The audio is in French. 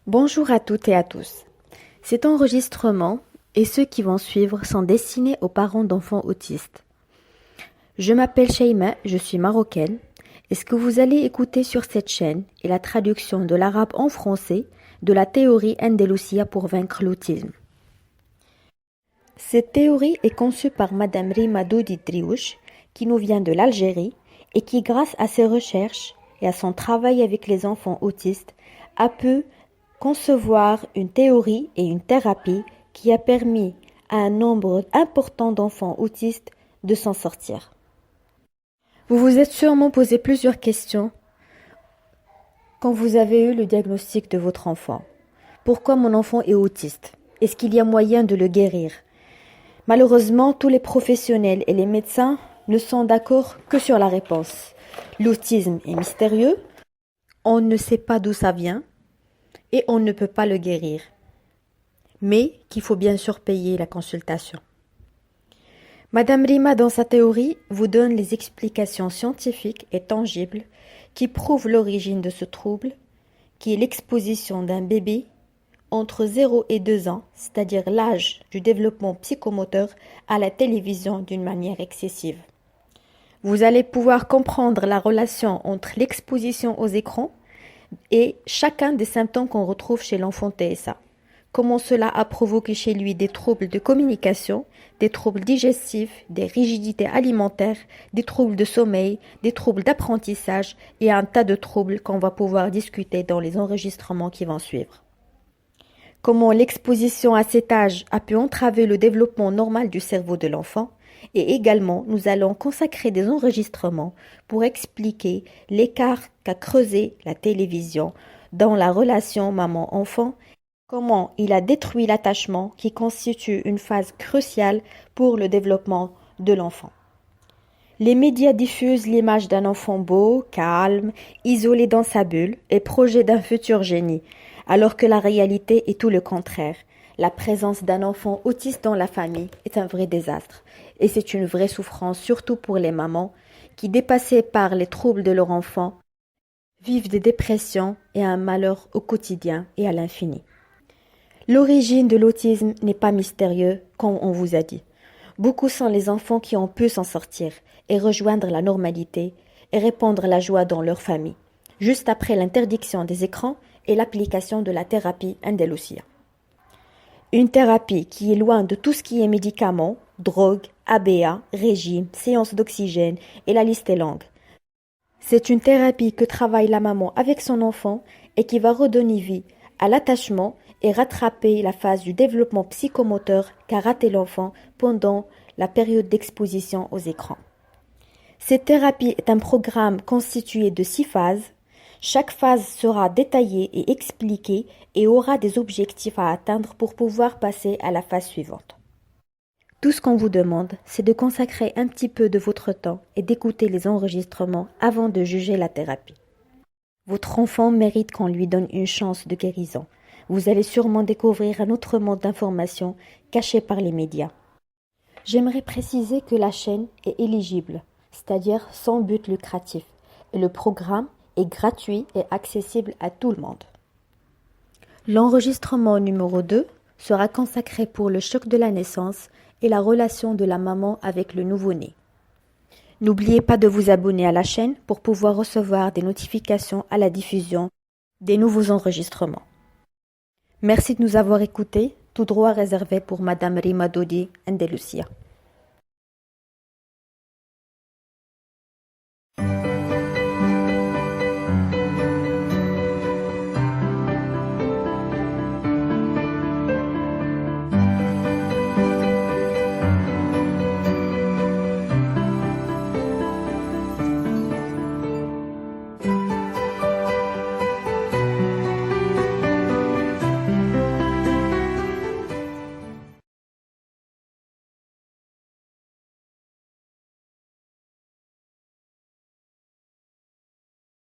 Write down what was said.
Bonjour à toutes et à tous. Cet enregistrement et ceux qui vont suivre sont destinés aux parents d'enfants autistes. Je m'appelle Sheima, je suis marocaine, et ce que vous allez écouter sur cette chaîne est la traduction de l'arabe en français de la théorie Andalousia pour vaincre l'autisme. Cette théorie est conçue par Madame Rima Doudi Driouche, qui nous vient de l'Algérie et qui, grâce à ses recherches et à son travail avec les enfants autistes, a pu concevoir une théorie et une thérapie qui a permis à un nombre important d'enfants autistes de s'en sortir. Vous vous êtes sûrement posé plusieurs questions quand vous avez eu le diagnostic de votre enfant. Pourquoi mon enfant est autiste? Est-ce qu'il y a moyen de le guérir? Malheureusement, tous les professionnels et les médecins ne sont d'accord que sur la réponse. L'autisme est mystérieux, on ne sait pas d'où ça vient et on ne peut pas le guérir. Mais qu'il faut bien sûr payer la consultation. Madame Rima, dans sa théorie, vous donne les explications scientifiques et tangibles qui prouvent l'origine de ce trouble, qui est l'exposition d'un bébé entre 0 et 2 ans, c'est-à-dire l'âge du développement psychomoteur, à la télévision d'une manière excessive. Vous allez pouvoir comprendre la relation entre l'exposition aux écrans et chacun des symptômes qu'on retrouve chez l'enfant TSA. Comment cela a provoqué chez lui des troubles de communication, des troubles digestifs, des rigidités alimentaires, des troubles de sommeil, des troubles d'apprentissage et un tas de troubles qu'on va pouvoir discuter dans les enregistrements qui vont suivre. Comment l'exposition à cet âge a pu entraver le développement normal du cerveau de l'enfant, et également nous allons consacrer des enregistrements pour expliquer l'écart qu'a creusé la télévision dans la relation maman-enfant, comment il a détruit l'attachement qui constitue une phase cruciale pour le développement de l'enfant. Les médias diffusent l'image d'un enfant beau, calme, isolé dans sa bulle et projet d'un futur génie, alors que la réalité est tout le contraire. La présence d'un enfant autiste dans la famille est un vrai désastre et c'est une vraie souffrance, surtout pour les mamans qui, dépassées par les troubles de leur enfant, vivent des dépressions et un malheur au quotidien et à l'infini. L'origine de l'autisme n'est pas mystérieuse, comme on vous a dit. Beaucoup sont les enfants qui ont pu s'en sortir et rejoindre la normalité et répandre la joie dans leur famille, juste après l'interdiction des écrans et l'application de la thérapie Andalousia. Une thérapie qui est loin de tout ce qui est médicaments, drogue, ABA, régime, séances d'oxygène et la liste est longue. C'est une thérapie que travaille la maman avec son enfant et qui va redonner vie à l'attachement et rattraper la phase du développement psychomoteur qu'a raté l'enfant pendant la période d'exposition aux écrans. Cette thérapie est un programme constitué de 6 phases. Chaque phase sera détaillée et expliquée et aura des objectifs à atteindre pour pouvoir passer à la phase suivante. Tout ce qu'on vous demande, c'est de consacrer un petit peu de votre temps et d'écouter les enregistrements avant de juger la thérapie. Votre enfant mérite qu'on lui donne une chance de guérison. Vous allez sûrement découvrir un autre monde d'informations caché par les médias. J'aimerais préciser que la chaîne est éligible, c'est-à-dire sans but lucratif, et le programme est gratuit et accessible à tout le monde. L'enregistrement numéro 2 sera consacré pour le choc de la naissance et la relation de la maman avec le nouveau-né. N'oubliez pas de vous abonner à la chaîne pour pouvoir recevoir des notifications à la diffusion des nouveaux enregistrements. Merci de nous avoir écoutés, tout droit réservé pour Madame Rima Doudi Andalousia.